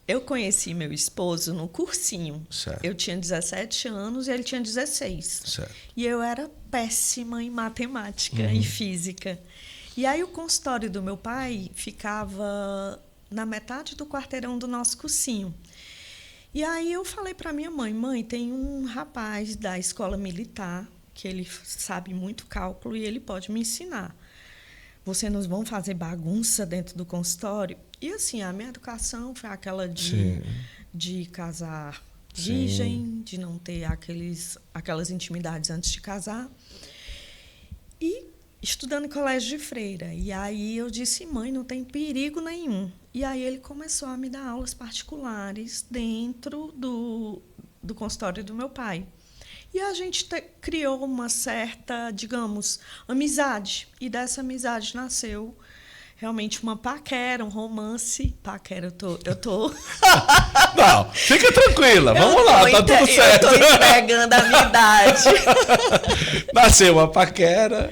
Eu conheci meu esposo no cursinho. Certo. Eu tinha 17 anos e ele tinha 16. Certo. E eu era péssima em matemática e física. E aí o consultório do meu pai ficava na metade do quarteirão do nosso cursinho. E aí eu falei para minha mãe, mãe, tem um rapaz da escola militar que ele sabe muito cálculo e ele pode me ensinar. Vocês não vão fazer bagunça dentro do consultório? E assim, a minha educação foi aquela de casar virgem, de não ter aquelas intimidades antes de casar. E estudando em colégio de freira. E aí eu disse, mãe, não tem perigo nenhum. E aí ele começou a me dar aulas particulares dentro do consultório do meu pai. E a gente criou uma certa, digamos, amizade. E dessa amizade nasceu realmente uma paquera, um romance. Paquera, eu tô... Não, fica tranquila, vamos lá, tá tudo certo. Eu tô entregando a minha idade. Nasceu uma paquera.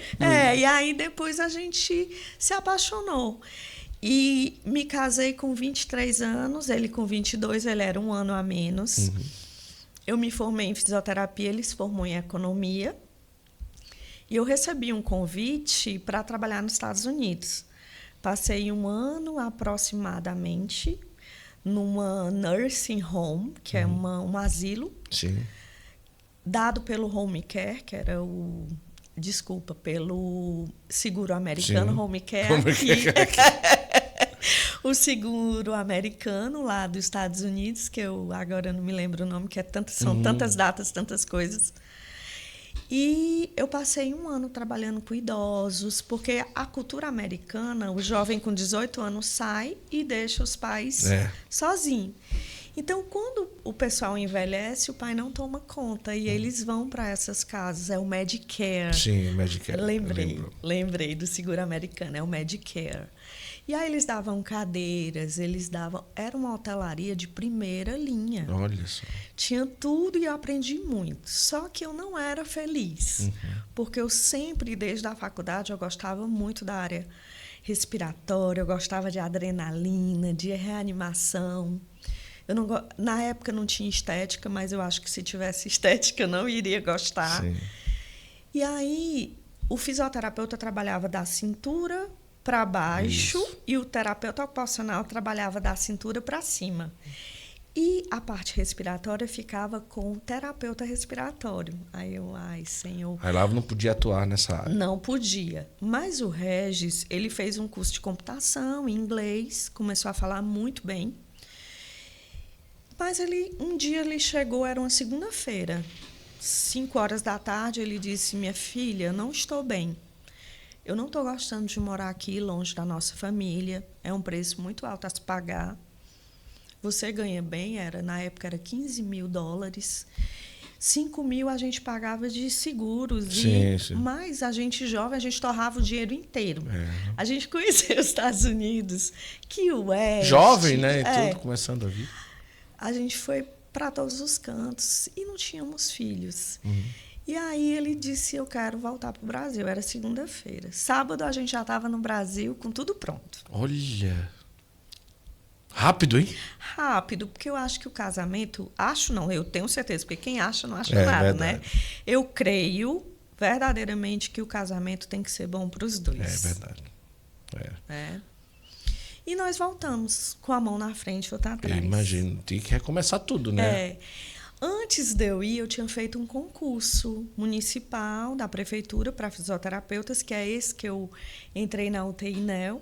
E aí depois a gente se apaixonou. E me casei com 23 anos, ele com 22, ele era um ano a menos. Eu me formei em fisioterapia, ele se formou em economia. E eu recebi um convite para trabalhar nos Estados Unidos. Passei um ano aproximadamente numa nursing home, que é um asilo, dado pelo Home Care, que era pelo seguro americano. Home Care o seguro americano lá dos Estados Unidos, que eu agora não me lembro o nome, que são tantas datas, tantas coisas. E eu passei um ano trabalhando com idosos, porque a cultura americana, o jovem com 18 anos sai e deixa os pais sozinho. Então, quando o pessoal envelhece, o pai não toma conta e eles vão para essas casas. É o Medicare. Sim, o Medicare. Lembrei do seguro americano, é o Medicare. E aí eles davam cadeiras, era uma hotelaria de primeira linha. Olha só. Tinha tudo e eu aprendi muito. Só que eu não era feliz, porque eu sempre, desde a faculdade, eu gostava muito da área respiratória, eu gostava de adrenalina, de reanimação. Na época não tinha estética, mas eu acho que se tivesse estética eu não iria gostar. Sim. E aí o fisioterapeuta trabalhava da cintura para baixo e o terapeuta ocupacional trabalhava da cintura para cima. E a parte respiratória ficava com o terapeuta respiratório. Aí eu, senhor... Aí lá não podia atuar nessa área. Não podia. Mas o Regis, ele fez um curso de computação em inglês, começou a falar muito bem. Mas um dia ele chegou, era uma segunda-feira, 5 horas da tarde, ele disse, minha filha, eu não estou bem. Eu não estou gostando de morar aqui, longe da nossa família. É um preço muito alto a se pagar. Você ganha bem, na época era $15.000. 5.000 a gente pagava de seguros. Sim. Mas a gente jovem, a gente torrava o dinheiro inteiro. A gente conheceu os Estados Unidos, que o Oeste... Jovem, né? E tudo começando a vir. A gente foi para todos os cantos e não tínhamos filhos. E aí ele disse, eu quero voltar para o Brasil. Era segunda-feira. Sábado a gente já estava no Brasil com tudo pronto. Olha! Rápido, hein? Rápido, porque eu acho que o casamento... Acho não, eu tenho certeza, porque quem acha não acha nada, verdade. né? Eu creio verdadeiramente que o casamento tem que ser bom para os dois. É verdade. E nós voltamos com a mão na frente e outra atrás. Eu imagino, tem que recomeçar tudo, né? Antes de eu ir, eu tinha feito um concurso municipal da prefeitura para fisioterapeutas, que é esse que eu entrei na UTI NEL.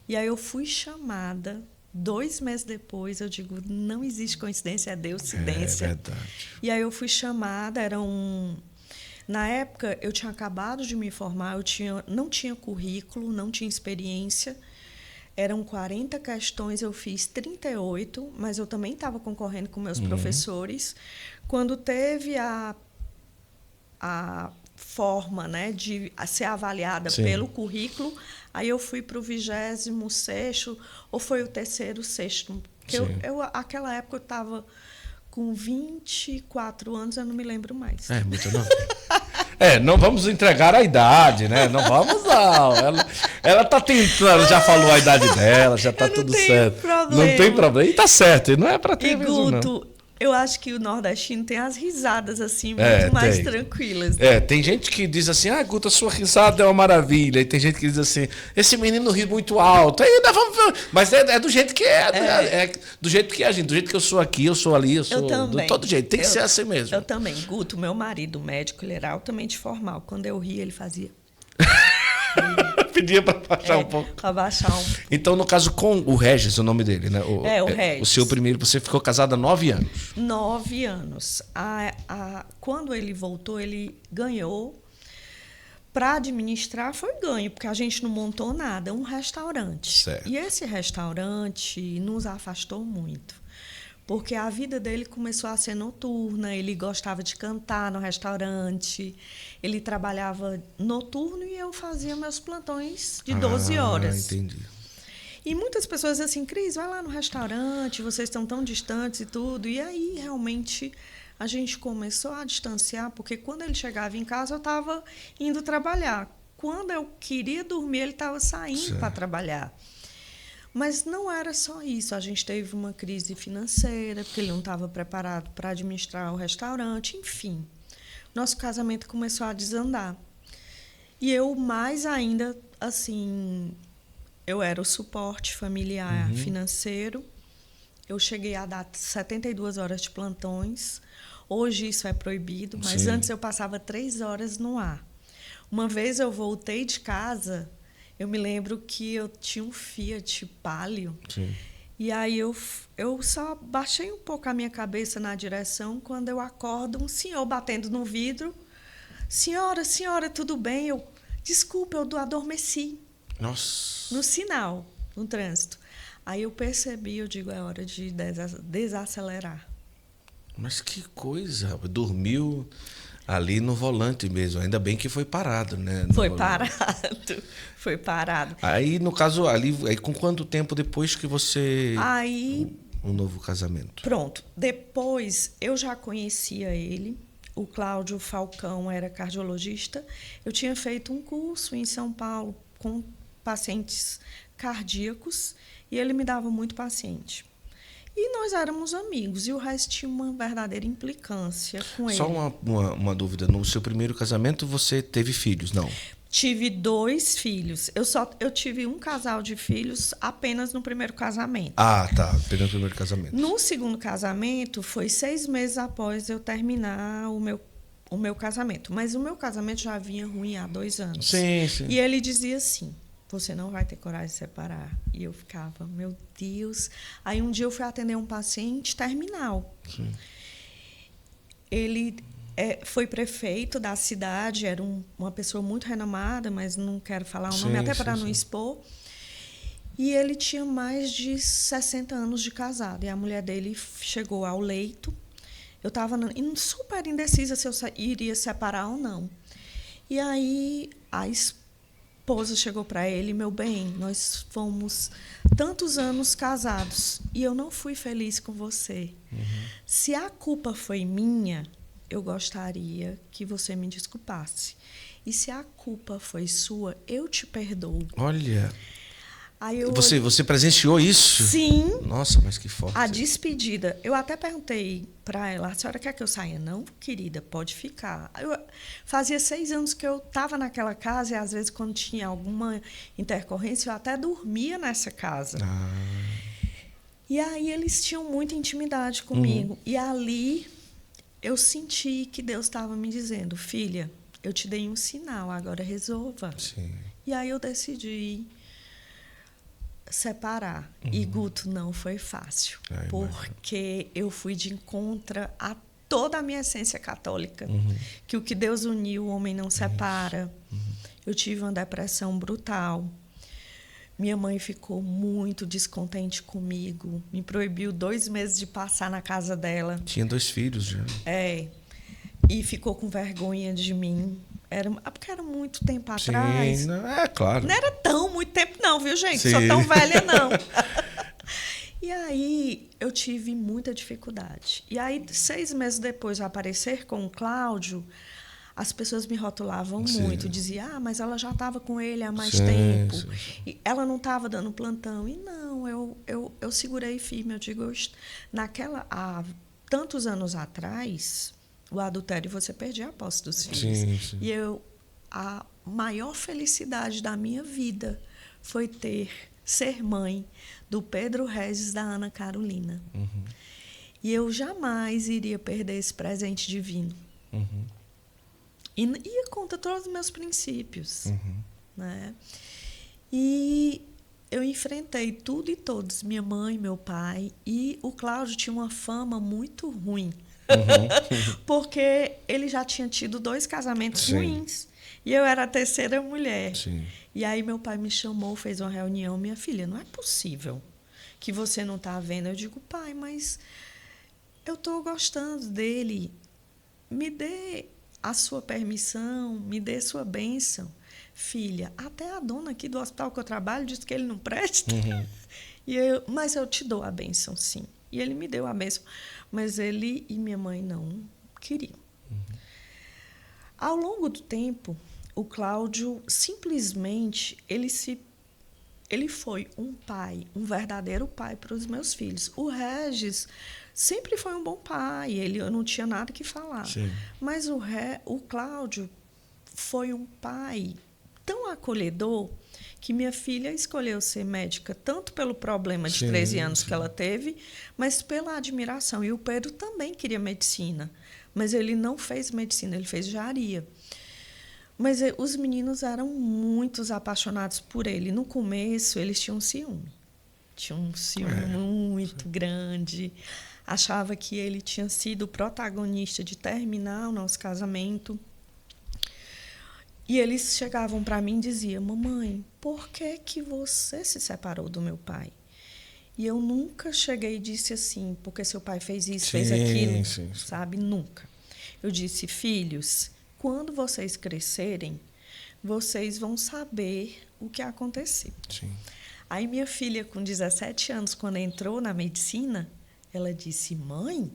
E aí eu fui chamada. 2 meses depois, eu digo, não existe coincidência, é deucidência. É verdade. E aí eu fui chamada, na época, eu tinha acabado de me formar, não tinha currículo, não tinha experiência. Eram 40 questões, eu fiz 38, mas eu também estava concorrendo com meus professores. Quando teve a forma, né, de ser avaliada pelo currículo, aí eu fui para o 26º, ou foi o 3º, 6º. Porque aquela época eu estava com 24 anos, eu não me lembro mais. Muito novo. Não vamos entregar a idade, né? Não vamos, não. Ela tá tentando, já falou a idade dela, já tá tudo certo. Não tem problema. E tá certo, não é pra ter mesmo, não. Guto, eu acho que o nordestino tem as risadas, assim, muito mais tranquilas. Tem gente que diz assim, Guto, a sua risada é uma maravilha. E tem gente que diz assim, esse menino ri muito alto. Ainda vamos... Mas é do jeito que do jeito que é a gente. Do jeito que eu sou aqui, eu sou ali, eu sou... De todo jeito, tem que ser assim mesmo. Eu também. Guto, meu marido, médico, ele era altamente formal. Quando eu ria, ele fazia... Pedia para baixar um pouco. Para baixar um pouco. Então, no caso, com o Regis, o nome dele, né? O Regis. O seu primeiro, você ficou casada há 9 anos. 9 anos. Quando ele voltou, ele ganhou. Para administrar, foi ganho, porque a gente não montou nada, um restaurante. Certo. E esse restaurante nos afastou muito. Porque a vida dele começou a ser noturna, ele gostava de cantar no restaurante, ele trabalhava noturno e eu fazia meus plantões de 12 horas. Entendi. E muitas pessoas dizem assim, Cris, vai lá no restaurante, vocês estão tão distantes e tudo. E aí, realmente, a gente começou a distanciar, porque quando ele chegava em casa, eu estava indo trabalhar. Quando eu queria dormir, ele estava saindo para trabalhar. Mas não era só isso. A gente teve uma crise financeira, porque ele não estava preparado para administrar o restaurante. Enfim, nosso casamento começou a desandar. E eu, mais ainda, assim, eu era o suporte familiar financeiro. Eu cheguei a dar 72 horas de plantões. Hoje isso é proibido, mas antes eu passava 3 horas no ar. Uma vez eu voltei de casa... Eu me lembro que eu tinha um Fiat Palio. Sim. E aí eu só baixei um pouco a minha cabeça na direção quando eu acordo um senhor batendo no vidro. Senhora, tudo bem? Desculpa, eu adormeci. Nossa. No sinal, no trânsito. Aí eu percebi, eu digo, é hora de desacelerar. Mas que coisa, rapaz. Dormiu... Ali no volante mesmo, ainda bem que foi parado, né? Foi parado. Aí, no caso, aí com quanto tempo depois que você... Aí... Um novo casamento. Pronto. Depois, eu já conhecia ele. O Cláudio Falcão era cardiologista. Eu tinha feito um curso em São Paulo com pacientes cardíacos e ele me dava muito paciente. E nós éramos amigos, e o resto tinha uma verdadeira implicância com ele. Só uma dúvida, no seu primeiro casamento você teve filhos, não? Tive 2 filhos. Eu tive um casal de filhos apenas no primeiro casamento. Ah, tá, apenas no primeiro casamento. No segundo casamento, foi 6 meses após eu terminar o meu casamento. Mas o meu casamento já vinha ruim há 2 anos. Sim. E ele dizia assim... Você não vai ter coragem de separar. E eu ficava, meu Deus. Aí um dia eu fui atender um paciente terminal. Sim. Ele foi prefeito da cidade, era uma pessoa muito renomada, mas não quero falar o nome, até para não expor. E ele tinha mais de 60 anos de casado. E a mulher dele chegou ao leito. Eu estava super indecisa se eu iria separar ou não. E aí a esposa chegou para ele, meu bem, nós fomos tantos anos casados e eu não fui feliz com você. Se a culpa foi minha, eu gostaria que você me desculpasse. E se a culpa foi sua, eu te perdoo. Olha, aí você presenciou isso? Sim. Nossa, mas que forte. A despedida. Eu até perguntei para ela, a senhora quer que eu saia? Não, querida, pode ficar. Fazia 6 anos que eu estava naquela casa e, às vezes, quando tinha alguma intercorrência, eu até dormia nessa casa. E aí eles tinham muita intimidade comigo. E ali eu senti que Deus estava me dizendo, filha, eu te dei um sinal, agora resolva. Sim. E aí eu decidi separar. E, Guto, não foi fácil, porque eu fui de encontro a toda a minha essência católica, que o que Deus uniu, o homem não separa. Eu tive uma depressão brutal. Minha mãe ficou muito descontente comigo, me proibiu 2 meses de passar na casa dela. Tinha 2 filhos já. E ficou com vergonha de mim. Porque era muito tempo atrás. Sim, claro. Não era tão muito tempo não, viu, gente? Sim. Sou tão velha, não. E aí, eu tive muita dificuldade. E aí, 6 meses depois de aparecer com o Cláudio, as pessoas me rotulavam Sim. muito. Diziam, mas ela já estava com ele há mais Sim, tempo. sim. E ela não estava dando plantão. E não, eu segurei firme. Eu digo, há tantos anos atrás, o adultério você perdia a posse dos filhos. Sim, sim. E a maior felicidade da minha vida foi ser mãe do Pedro Regis e da Ana Carolina. Uhum. E eu jamais iria perder esse presente divino. Uhum. E ia contra todos os meus princípios. Uhum. Né? E eu enfrentei tudo e todos, minha mãe, meu pai. E o Cláudio tinha uma fama muito ruim. Uhum. Porque ele já tinha tido 2 casamentos Sim. ruins. E eu era a terceira mulher. Sim. E aí meu pai me chamou, fez uma reunião. Minha filha, não é possível que você não está vendo. Eu digo, pai, mas eu estou gostando dele. Me dê a sua permissão, me dê sua bênção. Filha, até a dona aqui do hospital que eu trabalho disse que ele não presta. Uhum. Mas eu te dou a bênção, sim. E ele me deu a bênção. Mas ele e minha mãe não queriam. Uhum. Ao longo do tempo, o Cláudio simplesmente ele foi um pai, um verdadeiro pai para os meus filhos. O Regis sempre foi um bom pai, eu não tinha nada que falar. Sim. Mas o Cláudio foi um pai tão acolhedor que minha filha escolheu ser médica tanto pelo problema de 13 anos que ela teve, mas pela admiração. E o Pedro também queria medicina, mas ele não fez medicina, ele fez engenharia. Mas os meninos eram muito apaixonados por ele. No começo, eles tinham ciúme. Tinham um ciúme muito grande. Achava que ele tinha sido o protagonista de terminar o nosso casamento. E eles chegavam para mim e diziam, mamãe, por que você se separou do meu pai? E eu nunca cheguei e disse assim, porque seu pai fez isso, fez aquilo, sabe? Nunca. Eu disse, filhos, quando vocês crescerem, vocês vão saber o que aconteceu. Sim. Aí minha filha, com 17 anos, quando entrou na medicina, ela disse, mãe,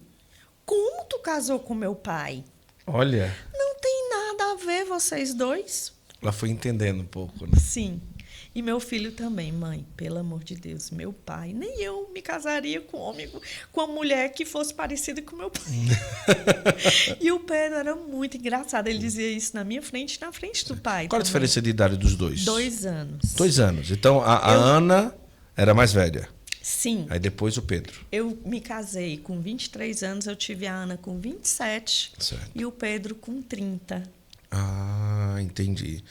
como tu casou com meu pai? Olha. Não tem nada a ver vocês dois. Ela foi entendendo um pouco, né? Sim. E meu filho também, mãe, pelo amor de Deus, meu pai, nem eu me casaria com uma mulher que fosse parecida com meu pai. E o Pedro era muito engraçado, ele dizia isso na minha frente e na frente do pai. Qual a diferença de idade dos dois? 2 anos. 2 anos. Então, a Ana era mais velha. Sim. Aí depois o Pedro. Eu me casei com 23 anos, eu tive a Ana com 27 Certo. e o Pedro com 30. Ah, entendi.